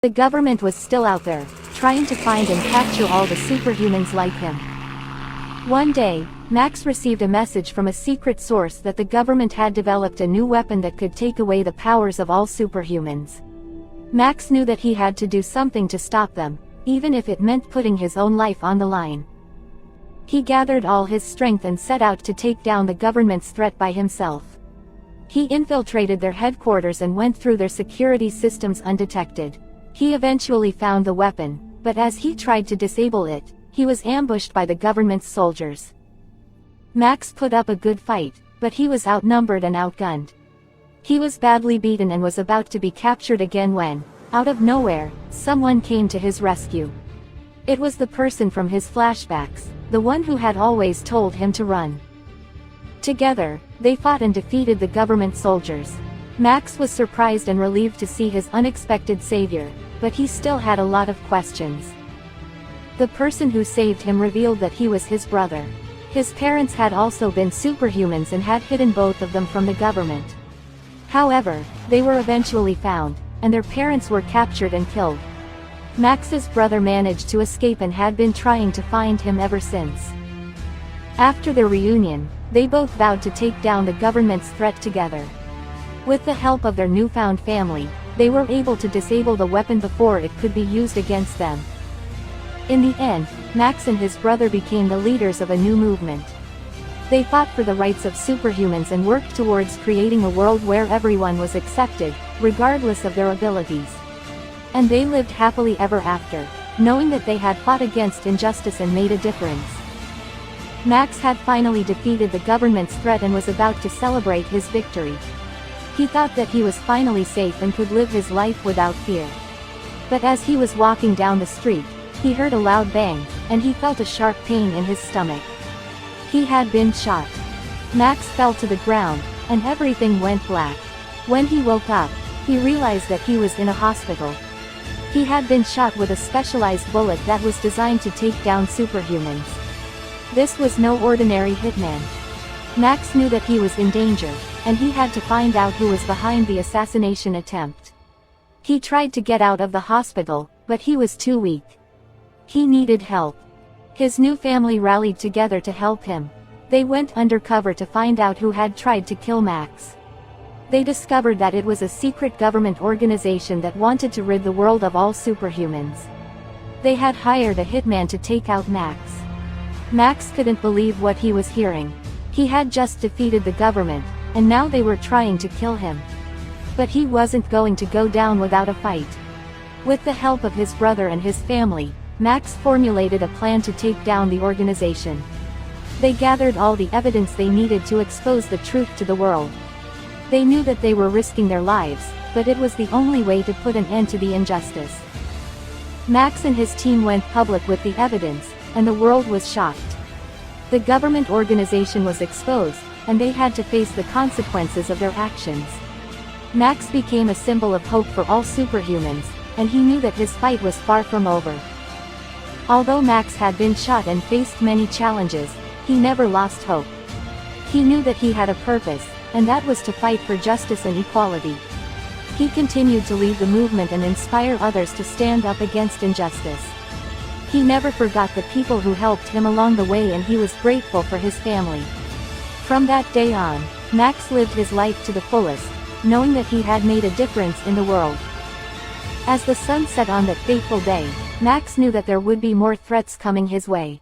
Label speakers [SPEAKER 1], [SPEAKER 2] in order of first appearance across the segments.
[SPEAKER 1] The government was still out there, trying to find and capture all the superhumans like him. One day, Max received a message from a secret source that the government had developed a new weapon that could take away the powers of all superhumans. Max knew that he had to do something to stop them, even if it meant putting his own life on the line. He gathered all his strength and set out to take down the government's threat by himself. He infiltrated their headquarters and went through their security systems undetected. He eventually found the weapon, but as he tried to disable it, he was ambushed by the government's soldiers. Max put up a good fight, but he was outnumbered and outgunned. He was badly beaten and was about to be captured again when, out of nowhere, someone came to his rescue. It was the person from his flashbacks, the one who had always told him to run. Together, they fought and defeated the government soldiers. Max was surprised and relieved to see his unexpected savior, but he still had a lot of questions. The person who saved him revealed that he was his brother. His parents had also been superhumans and had hidden both of them from the government. However, they were eventually found, and their parents were captured and killed. Max's brother managed to escape and had been trying to find him ever since. After their reunion, they both vowed to take down the government's threat together. With the help of their newfound family, they were able to disable the weapon before it could be used against them. In the end, Max and his brother became the leaders of a new movement. They fought for the rights of superhumans and worked towards creating a world where everyone was accepted, regardless of their abilities. And they lived happily ever after, knowing that they had fought against injustice and made a difference. Max had finally defeated the government's threat and was about to celebrate his victory. He thought that he was finally safe and could live his life without fear. But as he was walking down the street, he heard a loud bang, and he felt a sharp pain in his stomach. He had been shot. Max fell to the ground, and everything went black. When he woke up, he realized that he was in a hospital. He had been shot with a specialized bullet that was designed to take down superhumans. This was no ordinary hitman. Max knew that he was in danger, and he had to find out who was behind the assassination attempt. He tried to get out of the hospital, but he was too weak. He needed help. His new family rallied together to help him. They went undercover to find out who had tried to kill Max. They discovered that it was a secret government organization that wanted to rid the world of all superhumans. They had hired a hitman to take out Max. Max couldn't believe what he was hearing. He had just defeated the government, and now they were trying to kill him. But he wasn't going to go down without a fight. With the help of his brother and his family, Max formulated a plan to take down the organization. They gathered all the evidence they needed to expose the truth to the world. They knew that they were risking their lives, but it was the only way to put an end to the injustice. Max and his team went public with the evidence, and the world was shocked. The government organization was exposed, and they had to face the consequences of their actions. Max became a symbol of hope for all superhumans, and he knew that his fight was far from over. Although Max had been shot and faced many challenges, he never lost hope. He knew that he had a purpose, and that was to fight for justice and equality. He continued to lead the movement and inspire others to stand up against injustice. He never forgot the people who helped him along the way, and he was grateful for his family. From that day on, Max lived his life to the fullest, knowing that he had made a difference in the world. As the sun set on that fateful day, Max knew that there would be more threats coming his way.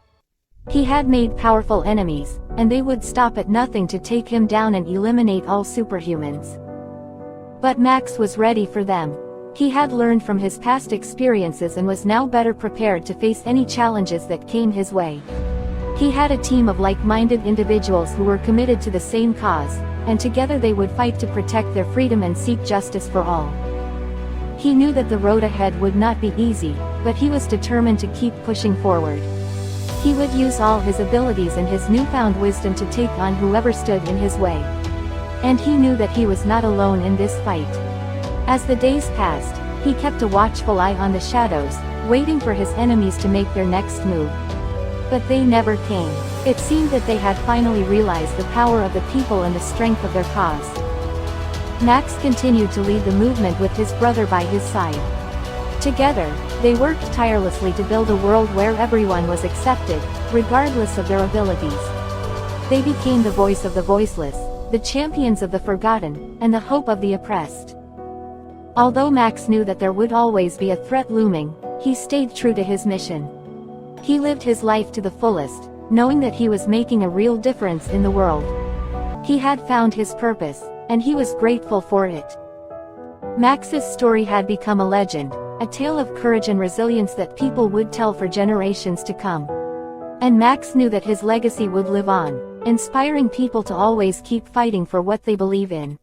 [SPEAKER 1] He had made powerful enemies, and they would stop at nothing to take him down and eliminate all superhumans. But Max was ready for them. He had learned from his past experiences and was now better prepared to face any challenges that came his way. He had a team of like-minded individuals who were committed to the same cause, and together they would fight to protect their freedom and seek justice for all. He knew that the road ahead would not be easy, but he was determined to keep pushing forward. He would use all his abilities and his newfound wisdom to take on whoever stood in his way. And he knew that he was not alone in this fight. As the days passed, he kept a watchful eye on the shadows, waiting for his enemies to make their next move. But they never came. It seemed that they had finally realized the power of the people and the strength of their cause. Max continued to lead the movement with his brother by his side. Together, they worked tirelessly to build a world where everyone was accepted, regardless of their abilities. They became the voice of the voiceless, the champions of the forgotten, and the hope of the oppressed. Although Max knew that there would always be a threat looming, he stayed true to his mission. He lived his life to the fullest, knowing that he was making a real difference in the world. He had found his purpose, and he was grateful for it. Max's story had become a legend, a tale of courage and resilience that people would tell for generations to come. And Max knew that his legacy would live on, inspiring people to always keep fighting for what they believe in.